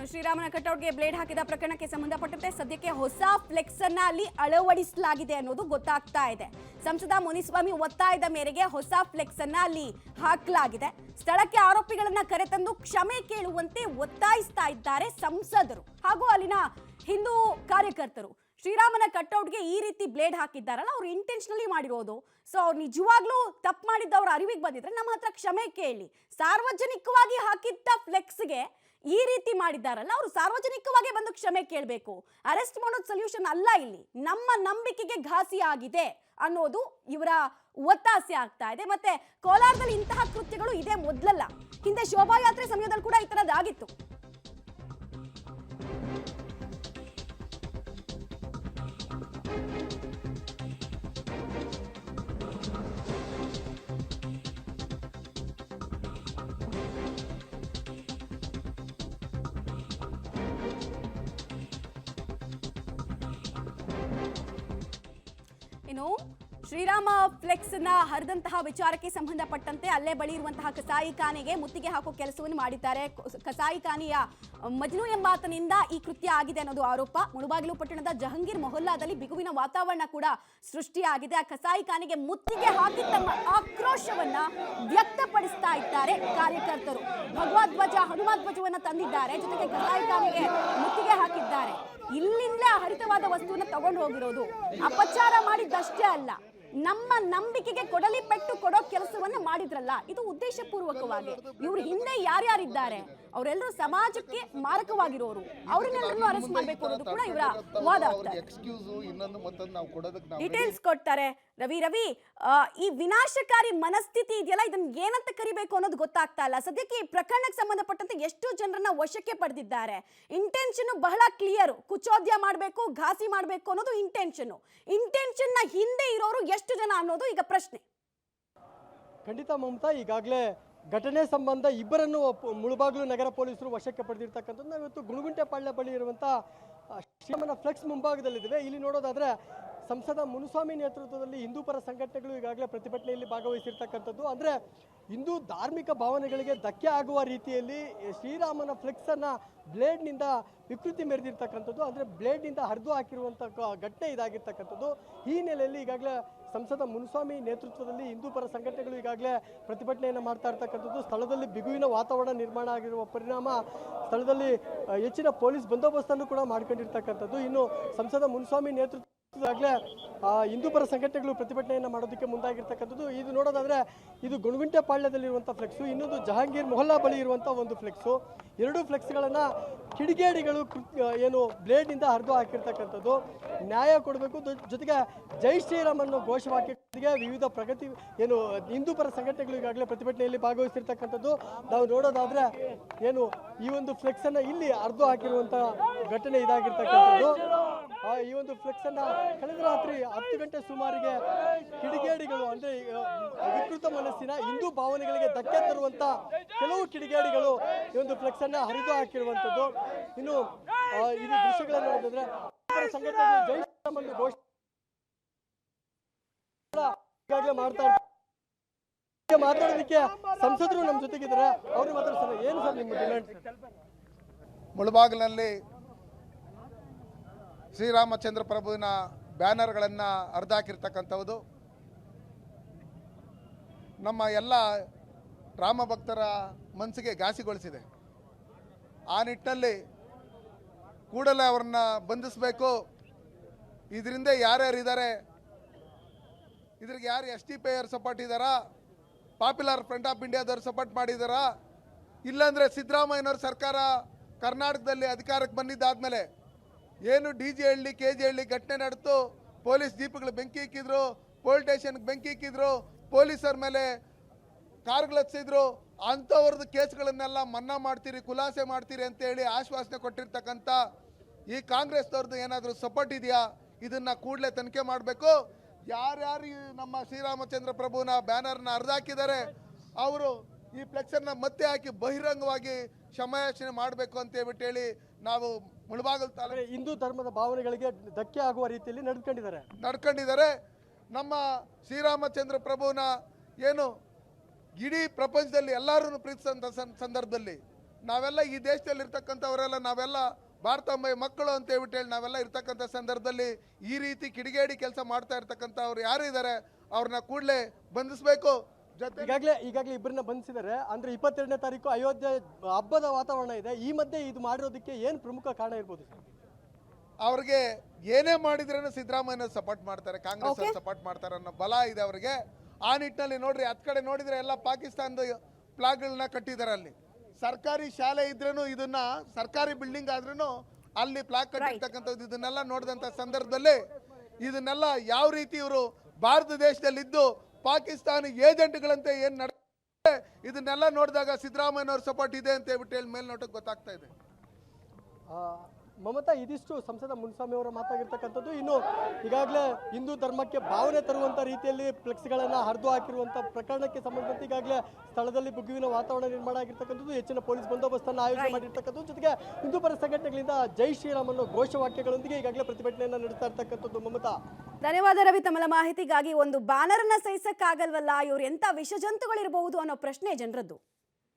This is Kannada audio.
ಶ್ರೀರಾಮನ ಕಟೌಟ್ಗೆ ಬ್ಲೇಡ್ ಹಾಕಿದ ಪ್ರಕರಣಕ್ಕೆ ಸಂಬಂಧಪಟ್ಟಂತೆ ಸದ್ಯಕ್ಕೆ ಹೊಸ ಫ್ಲೆಕ್ಸ್ ಅನ್ನ ಅಲ್ಲಿ ಅಳವಡಿಸಲಾಗಿದೆ ಅನ್ನೋದು ಗೊತ್ತಾಗ್ತಾ ಇದೆ. ಸಂಸದ ಮುನಿಸ್ವಾಮಿ ಒತ್ತಾಯದ ಮೇರೆಗೆ ಹೊಸ ಫ್ಲೆಕ್ಸ್ ಅನ್ನ ಅಲ್ಲಿ ಹಾಕಲಾಗಿದೆ. ಸ್ಥಳಕ್ಕೆ ಆರೋಪಿಗಳನ್ನ ಕರೆತಂದು ಕ್ಷಮೆ ಕೇಳುವಂತೆ ಒತ್ತಾಯಿಸ್ತಾ ಇದ್ದಾರೆ ಸಂಸದರು ಹಾಗೂ ಅಲ್ಲಿನ ಹಿಂದೂ ಕಾರ್ಯಕರ್ತರು. ಶ್ರೀರಾಮನ ಕಟ್ಔಟ್ಗೆ ಈ ರೀತಿ ಬ್ಲೇಡ್ ಹಾಕಿದ್ದಾರಲ್ಲ, ಅವ್ರು ಇಂಟೆನ್ಷನಲಿ ಮಾಡಿರೋದು. ಸೊ ಅವ್ರು ನಿಜವಾಗ್ಲೂ ತಪ್ಪು ಮಾಡಿದ್ದವ್ರ ಅರಿವಿಗೆ ಬಂದಿದ್ರೆ ನಮ್ಮ ಹತ್ರ ಕ್ಷಮೆ ಕೇಳಿ. ಸಾರ್ವಜನಿಕವಾಗಿ ಹಾಕಿದ್ದ ಫ್ಲೆಕ್ಸ್ಗೆ ಈ ರೀತಿ ಮಾಡಿದ್ದಾರಲ್ಲ, ಅವರು ಸಾರ್ವಜನಿಕವಾಗಿ ಬಂದು ಕ್ಷಮೆ ಕೇಳಬೇಕು. ಅರೆಸ್ಟ್ ಮಾಡೋದು ಸೊಲ್ಯೂಷನ್ ಅಲ್ಲ. ಇಲ್ಲಿ ನಮ್ಮ ನಂಬಿಕೆಗೆ ಘಾಸಿ ಆಗಿದೆ ಅನ್ನೋದು ಇವರ ಒತ್ತಾಸೆ ಆಗ್ತಾ ಇದೆ. ಮತ್ತೆ ಕೋಲಾರದಲ್ಲಿ ಇಂತಹ ಕೃತ್ಯಗಳು ಇದೇ ಮೊದಲಲ್ಲ. ಹಿಂದೆ ಶೋಭಾಯಾತ್ರೆ ಸಮಯದಲ್ಲಿ ಕೂಡ ಈ ತರದ್ದಾಗಿತ್ತು. ಇನ್ನು ಶ್ರೀರಾಮ ಫ್ಲೆಕ್ಸ್ ನ ಹರಿದಂತಹ ವಿಚಾರಕ್ಕೆ ಸಂಬಂಧಪಟ್ಟಂತೆ ಅಲ್ಲೇ ಬಳಿ ಇರುವಂತಹ ಕಸಾಯಿಖಾನೆಗೆ ಮುತ್ತಿಗೆ ಹಾಕೋ ಕೆಲಸವನ್ನು ಮಾಡಿದ್ದಾರೆ. ಕಸಾಯಿಖಾನೆಯ ಮಜ್ನು ಎಂಬಾತನಿಂದ ಈ ಕೃತ್ಯ ಆಗಿದೆ ಅನ್ನೋದು ಆರೋಪ. ಮುಳಬಾಗಿಲು ಪಟ್ಟಣದ ಜಹಂಗೀರ್ ಮೊಹಲ್ಲಾದಲ್ಲಿ ಬಿಗುವಿನ ವಾತಾವರಣ ಕೂಡ ಸೃಷ್ಟಿಯಾಗಿದೆ. ಆ ಕಸಾಯಿಖಾನೆಗೆ ಮುತ್ತಿಗೆ ಹಾಕಿ ತಮ್ಮ ಆಕ್ರೋಶವನ್ನ ವ್ಯಕ್ತಪಡಿಸ್ತಾ ಇದ್ದಾರೆ ಕಾರ್ಯಕರ್ತರು. ಭಗವಧ್ವಜ ಹನುಮಧ್ವಜವನ್ನ ತಂದಿದ್ದಾರೆ, ಜೊತೆಗೆ ಕಸಾಯಿಖಾನೆಗೆ ಮುತ್ತಿಗೆ ಹಾಕಿದ್ದಾರೆ. ಇಲ್ಲಿಂದಲೇ ಹರಿತವಾದ ವಸ್ತುವನ್ನ ತಗೊಂಡು ಹೋಗಿರೋದು ಅಪಚಾರ ಮಾಡಿದ್ದಷ್ಟೇ ಅಲ್ಲ, ನಮ್ಮ ನಂಬಿಕೆಗೆ ಕೊಡಲಿ ಪೆಟ್ಟು ಕೊಡೋ ಕೆಲಸವನ್ನ ಮಾಡಿದ್ರಲ್ಲ, ಇದು ಉದ್ದೇಶಪೂರ್ವಕವಾಗಿ. ಇವ್ರ ಹಿಂದೆ ಯಾರ್ಯಾರಿದ್ದಾರೆ ಅವರೆಲ್ಲರೂ ಸಮಾಜಕ್ಕೆ ಮಾರಕವಾಗಿರೋರು, ಅವ್ರನ್ನೆಲ್ಲರನ್ನು ಅರೆಸ್ಟ್ ಮಾಡಬೇಕು ಅನ್ನೋದು ಕೂಡ ಇವರ ವಾದ. ಡೀಟೇಲ್ಸ್ ಕೊಡ್ತಾರೆ ರವಿ. ಈ ವಿನಾಶಕಾರಿ ಮನಸ್ಥಿತಿ ಇದೆಯಲ್ಲ, ಇದನ್ನ ಏನಂತ ಕರಿಬೇಕು ಅನ್ನೋದು ಗೊತ್ತಾಗ್ತಾ ಇಲ್ಲ. ಸದ್ಯಕ್ಕೆ ಈ ಪ್ರಕರಣಕ್ಕೆ ಸಂಬಂಧಪಟ್ಟಂತೆ ಎಷ್ಟು ಜನರನ್ನ ವಶಕ್ಕೆ ಪಡೆದಿದ್ದಾರೆ. ಇಂಟೆನ್ಷನ್ ಬಹಳ ಕ್ಲಿಯರ್, ಕುಚೋದ್ಯ ಮಾಡಬೇಕು, ಘಾಸಿ ಮಾಡಬೇಕು ಅನ್ನೋದು ಇಂಟೆನ್ಷನ್ ನ ಹಿಂದೆ ಇರೋರು ಎಷ್ಟು ಜನ ಅನ್ನೋದು ಈಗ ಪ್ರಶ್ನೆ. ಖಂಡಿತ ಮಮತಾ, ಈಗಾಗಲೇ ಘಟನೆ ಸಂಬಂಧ ಇಬ್ಬರನ್ನು ಮುಳಬಾಗಿಲು ನಗರ ಪೊಲೀಸರು ವಶಕ್ಕೆ ಪಡೆದಿರ್ತಕ್ಕಂಥದ್ದು. ನಾವು ಇವತ್ತು ಗುಣಗುಂಟೆಪಾಳ್ಯ ಬಳಿ ಇರುವಂಥ ಶ್ರೀರಾಮನ ಫ್ಲೆಕ್ಸ್ ಮುಂಭಾಗದಲ್ಲಿದ್ದೇವೆ. ಇಲ್ಲಿ ನೋಡೋದಾದ್ರೆ ಸಂಸದ ಮುನಿಸ್ವಾಮಿ ನೇತೃತ್ವದಲ್ಲಿ ಹಿಂದೂ ಪರ ಸಂಘಟನೆಗಳು ಈಗಾಗಲೇ ಪ್ರತಿಭಟನೆಯಲ್ಲಿ ಭಾಗವಹಿಸಿರ್ತಕ್ಕಂಥದ್ದು. ಅಂದರೆ ಹಿಂದೂ ಧಾರ್ಮಿಕ ಭಾವನೆಗಳಿಗೆ ಧಕ್ಕೆ ಆಗುವ ರೀತಿಯಲ್ಲಿ ಶ್ರೀರಾಮನ ಫ್ಲೆಕ್ಸ್ ಅನ್ನ ಬ್ಲೇಡ್ನಿಂದ ವಿಕೃತಿ ಮೆರೆದಿರ್ತಕ್ಕಂಥದ್ದು, ಅಂದರೆ ಬ್ಲೇಡ್ನಿಂದ ಹರಿದು ಹಾಕಿರುವಂಥ ಘಟನೆ ಇದಾಗಿರ್ತಕ್ಕಂಥದ್ದು. ಈ ಹಿನ್ನೆಲೆಯಲ್ಲಿ ಈಗಾಗಲೇ ಸಂಸದ ಮುನಿಸ್ವಾಮಿ ನೇತೃತ್ವದಲ್ಲಿ ಹಿಂದೂ ಪರ ಸಂಘಟನೆಗಳು ಈಗಾಗಲೇ ಪ್ರತಿಭಟನೆಯನ್ನು ಮಾಡ್ತಾ ಇರ್ತಕ್ಕಂಥದ್ದು. ಸ್ಥಳದಲ್ಲಿ ಬಿಗುವಿನ ವಾತಾವರಣ ನಿರ್ಮಾಣ ಆಗಿರುವ ಪರಿಣಾಮ ಸ್ಥಳದಲ್ಲಿ ಹೆಚ್ಚಿನ ಪೊಲೀಸ್ ಬಂದೋಬಸ್ತನ್ನು ಕೂಡ ಮಾಡ್ಕೊಂಡಿರ್ತಕ್ಕಂಥದ್ದು. ಇನ್ನು ಸಂಸದ ಮುನಿಸ್ವಾಮಿ ನೇತೃತ್ವ ಈಗಾಗಲೇ ಹಿಂದೂ ಪರ ಸಂಘಟನೆಗಳು ಪ್ರತಿಭಟನೆಯನ್ನು ಮಾಡೋದಕ್ಕೆ ಮುಂದಾಗಿರ್ತಕ್ಕಂಥದ್ದು. ಇದು ನೋಡೋದಾದ್ರೆ ಇದು ಗುಣಗುಂಟೆಪಾಳ್ಯದಲ್ಲಿರುವಂಥ ಫ್ಲೆಕ್ಸು, ಇನ್ನೊಂದು ಜಹಾಂಗೀರ್ ಮೊಹಲ್ಲಾ ಬಳಿ ಇರುವಂಥ ಒಂದು ಫ್ಲೆಕ್ಸು. ಎರಡೂ ಫ್ಲೆಕ್ಸ್ಗಳನ್ನು ಕಿಡಿಗೇಡಿಗಳು ಏನು ಬ್ಲೇಡ್ನಿಂದ ಹರಿದು ಹಾಕಿರ್ತಕ್ಕಂಥದ್ದು. ನ್ಯಾಯ ಕೊಡಬೇಕು, ಜೊತೆಗೆ ಜೈ ಶ್ರೀರಾಮ್ ಅನ್ನೋ ಘೋಷವಾಕ್ಯಕ್ಕೆ ವಿವಿಧ ಪ್ರಗತಿ ಏನು ಹಿಂದೂ ಪರ ಸಂಘಟನೆಗಳು ಈಗಾಗಲೇ ಪ್ರತಿಭಟನೆಯಲ್ಲಿ ಭಾಗವಹಿಸಿರ್ತಕ್ಕಂಥದ್ದು. ನಾವು ನೋಡೋದಾದ್ರೆ ಏನು ಈ ಒಂದು ಫ್ಲೆಕ್ಸ್ ಅನ್ನ ಇಲ್ಲಿ ಹರಿದು ಹಾಕಿರುವಂಥ ಘಟನೆ ಇದಾಗಿರ್ತಕ್ಕಂಥದ್ದು. ಈ ಒಂದು ಫ್ಲೆಕ್ಸ್ ಅನ್ನ ಕಳೆದ ರಾತ್ರಿ 10 ಗಂಟೆ ಸುಮಾರಿಗೆ ಕಿಡಿಗೇಡಿಗಳು, ಅಂದ್ರೆ ವಿಕೃತ ಮನಸ್ಸಿನ ಹಿಂದೂ ಭಾವನೆಗಳಿಗೆ ಧಕ್ಕೆ ತರುವಂತ ಕೆಲವು ಕಿಡಿಗೇಡಿಗಳು ಈ ಒಂದು ಫ್ಲೆಕ್ಸ್ ಅನ್ನ ಹರಿದು ಹಾಕಿರುವಂತದ್ದು. ಇನ್ನು ಇದು ದೃಶ್ಯಗಳನ್ನು ನೋಡಿದ್ರೆ ಸಂಘಟನೆಗಳು ಜೈ ಶ್ರೀರಾಮ್ ಅನ್ನು ಘೋಷಣೆ ಈಗಾಗಲೇ ಮಾಡ್ತಾ ಇದ್ದಾರೆ. ಮಾತಾಡೋದಕ್ಕೆ ಸಂಸದರು ನಮ್ಮ ಜೊತೆಗಿದ್ದಾರೆ, ಅವ್ರಿಗೆ ಮಾತಾಡ್ತಾರೆ. ಏನು ಸರ್ ನಿಮ್ಮ ಡಿಮ್ಯಾಂಡ್? ಮುಳಬಾಗಿಲಿನಲ್ಲಿ ಶ್ರೀರಾಮಚಂದ್ರ ಪ್ರಭುವಿನ ಬ್ಯಾನರ್ಗಳನ್ನು ಹರಿದಾಕಿರ್ತಕ್ಕಂಥದ್ದು ನಮ್ಮ ಎಲ್ಲ ರಾಮ ಭಕ್ತರ ಮನಸ್ಸಿಗೆ ಘಾಸಿಗೊಳಿಸಿದೆ. ಆ ನಿಟ್ಟಿನಲ್ಲಿ ಕೂಡಲೇ ಅವರನ್ನ ಬಂಧಿಸಬೇಕು. ಇದರಿಂದ ಯಾರ್ಯಾರಿದ್ದಾರೆ, ಇದ್ರಿಗೆ ಯಾರು STP ಅವರು ಸಪೋರ್ಟ್ ಇದ್ದಾರಾ, ಪಾಪ್ಯುಲರ್ ಫ್ರಂಟ್ ಆಫ್ ಇಂಡಿಯಾದವ್ರು ಸಪೋರ್ಟ್ ಮಾಡಿದಾರಾ, ಇಲ್ಲಾಂದರೆ ಸಿದ್ದರಾಮಯ್ಯನವ್ರ ಸರ್ಕಾರ ಕರ್ನಾಟಕದಲ್ಲಿ ಅಧಿಕಾರಕ್ಕೆ ಬಂದಿದ್ದಾದಮೇಲೆ ಏನು DG ಹಳ್ಳಿ KG ಹಳ್ಳಿ ಘಟನೆ ನಡೆದು ಪೊಲೀಸ್ ಜೀಪ್ಗಳು ಬೆಂಕಿ ಇಕ್ಕಿದ್ರು, ಪೊಲೀಸ್ ಸ್ಟೇಷನ್ಗೆ ಬೆಂಕಿ ಇಕ್ಕಿದ್ರು, ಪೊಲೀಸರ ಮೇಲೆ ಕಾರ್ಗಳು ಹಚ್ಚಿದ್ರು, ಅಂಥವ್ರದ್ದು ಕೇಸ್ಗಳನ್ನೆಲ್ಲ ಮನ್ನಾ ಮಾಡ್ತೀರಿ, ಖುಲಾಸೆ ಮಾಡ್ತೀರಿ ಅಂತೇಳಿ ಆಶ್ವಾಸನೆ ಕೊಟ್ಟಿರ್ತಕ್ಕಂಥ ಈ ಕಾಂಗ್ರೆಸ್ನವ್ರದ್ದು ಏನಾದರೂ ಸಪೋರ್ಟ್ ಇದೆಯಾ? ಇದನ್ನು ಕೂಡಲೇ ತನಿಖೆ ಮಾಡಬೇಕು. ಯಾರ್ಯಾರು ನಮ್ಮ ಶ್ರೀರಾಮಚಂದ್ರ ಪ್ರಭುವಿನ ಬ್ಯಾನರ್ನ ಹರಿದಾಕಿದ್ದಾರೆ ಅವರು ಈ ಫ್ಲೆಕ್ಸನ್ನು ಮತ್ತೆ ಹಾಕಿ ಬಹಿರಂಗವಾಗಿ ಕ್ಷಮಾಯಾಚನೆ ಮಾಡಬೇಕು ಅಂತ ಹೇಳ್ಬಿಟ್ಟು ಹೇಳಿ ನಾವು ಮುಳಬಾಗಿಲು ತಾಲೂಕು ಹಿಂದೂ ಧರ್ಮದ ಭಾವನೆಗಳಿಗೆ ಧಕ್ಕೆ ಆಗುವ ರೀತಿಯಲ್ಲಿ ನಡ್ಕೊಂಡಿದ್ದಾರೆ. ನಮ್ಮ ಶ್ರೀರಾಮಚಂದ್ರ ಪ್ರಭುವಿನ ಏನು ಇಡೀ ಪ್ರಪಂಚದಲ್ಲಿ ಎಲ್ಲರೂ ಪ್ರೀತಿಸಿದಂಥ ಸಂದರ್ಭದಲ್ಲಿ ನಾವೆಲ್ಲ ಈ ದೇಶದಲ್ಲಿ ಇರ್ತಕ್ಕಂಥವರೆಲ್ಲ ನಾವೆಲ್ಲ ಭಾರತಾಂಬೆಯ ಮಕ್ಕಳು ಅಂತ ಹೇಳ್ಬಿಟ್ಟು ನಾವೆಲ್ಲ ಇರ್ತಕ್ಕಂಥ ಸಂದರ್ಭದಲ್ಲಿ ಈ ರೀತಿ ಕಿಡಿಗೇಡಿ ಕೆಲಸ ಮಾಡ್ತಾ ಇರ್ತಕ್ಕಂಥವ್ರು ಯಾರು ಇದ್ದಾರೆ ಅವ್ರನ್ನ ಕೂಡಲೇ ಬಂಧಿಸಬೇಕು. ಜೊತೆ ಈಗಾಗಲೇ ಇಬ್ಬರನ್ನ ಬಂಧಿಸಿದ್ದಾರೆ. ಅಂದ್ರೆ 22ನೇ ತಾರೀಕು ಅಯೋಧ್ಯೆ ಹಬ್ಬದ ವಾತಾವರಣ ಇದೆ. ಈ ಮಧ್ಯೆ ಇದು ಮಾಡಿರೋದಕ್ಕೆ ಏನು ಪ್ರಮುಖ ಕಾರಣ ಇರ್ಬೋದು ಸರ್? ಅವ್ರಿಗೆ ಏನೇ ಮಾಡಿದ್ರೂ ಸಿದ್ದರಾಮಯ್ಯ ಸಪೋರ್ಟ್ ಮಾಡ್ತಾರೆ, ಕಾಂಗ್ರೆಸ್ ಅವ್ರು ಸಪೋರ್ಟ್ ಮಾಡ್ತಾರೆ ಅನ್ನೋ ಬಲ ಇದೆ ಅವ್ರಿಗೆ. ಆ ನಿಟ್ಟಿನಲ್ಲಿ ನೋಡ್ರಿ, ಹತ್ ಕಡೆ ನೋಡಿದ್ರೆ ಎಲ್ಲ ಪಾಕಿಸ್ತಾನದ ಫ್ಲಾಗ್ಗಳನ್ನ ಕಟ್ಟಿದ್ದಾರೆ. ಅಲ್ಲಿ ಸರ್ಕಾರಿ ಶಾಲೆ ಇದ್ರೂ, ಇದನ್ನ ಸರ್ಕಾರಿ ಬಿಲ್ಡಿಂಗ್ ಆದ್ರೂ ಅಲ್ಲಿ ಫ್ಲಾಗ್ ಕಟ್ಟಿರ್ತಕ್ಕಂಥದ್ದು ಇದನ್ನೆಲ್ಲ ನೋಡಿದಂಥ ಸಂದರ್ಭದಲ್ಲಿ ಇದನ್ನೆಲ್ಲ ಯಾವ ರೀತಿ ಇವರು ಭಾರತ ದೇಶದಲ್ಲಿದ್ದು ಪಾಕಿಸ್ತಾನ ಏಜೆಂಟ್ಗಳಂತೆ ಏನ್ ನಡೆಯುತ್ತೆ ಇದನ್ನೆಲ್ಲ ನೋಡಿದಾಗ ಸಿದ್ದರಾಮಯ್ಯನವ್ರ ಸಪೋರ್ಟ್ ಇದೆ ಅಂತ ಹೇಳ್ಬಿಟ್ಟು ಮೇಲ್ನೋಟಕ್ಕೆ ಗೊತ್ತಾಗ್ತಾ ಇದೆ. ಮಮತಾ, ಇದಿಷ್ಟು ಸಂಸದ ಮುನಿಸ್ವಾಮಿ ಅವರ ಮಾತಾಗಿರ್ತಕ್ಕಂಥದ್ದು. ಇನ್ನು ಈಗಾಗಲೇ ಹಿಂದೂ ಧರ್ಮಕ್ಕೆ ಭಾವನೆ ತರುವಂಥ ರೀತಿಯಲ್ಲಿ ಫ್ಲೆಕ್ಸ್ಗಳನ್ನು ಹರಿದು ಹಾಕಿರುವಂಥ ಪ್ರಕರಣಕ್ಕೆ ಸಂಬಂಧಿಸಿದಂತೆ ಈಗಾಗಲೇ ಸ್ಥಳದಲ್ಲಿ ಬಿಗುವಿನ ವಾತಾವರಣ ನಿರ್ಮಾಣ ಆಗಿರ್ತಕ್ಕಂಥದ್ದು. ಹೆಚ್ಚಿನ ಪೊಲೀಸ್ ಬಂದೋಬಸ್ತನ್ನು ಆಯೋಜನೆ ಮಾಡಿರ್ತಕ್ಕಂಥದ್ದು. ಜೊತೆಗೆ ಹಿಂದೂ ಪರ ಸಂಘಟನೆಗಳಿಂದ ಜೈ ಶ್ರೀರಾಮ್ ಅನ್ನೋ ಘೋಷವಾಕ್ಯಗಳೊಂದಿಗೆ ಈಗಾಗಲೇ ಪ್ರತಿಭಟನೆಯನ್ನು ನಡೆಸ್ತಾ ಇರ್ತಕ್ಕಂಥದ್ದು. ಮಮತಾ, ಧನ್ಯವಾದ ರವಿ. ತಮ್ಮ ಮಾಹಿತಿಗಾಗಿ ಒಂದು ಬ್ಯಾನರ್ ಅನ್ನ ಸಹಿಸಕ್ಕಾಗಲ್ವಲ್ಲ, ಇವ್ರು ಎಂತ ವಿಷಜಂತುಗಳಿರಬಹುದು ಅನ್ನೋ ಪ್ರಶ್ನೆ ಜನರದ್ದು.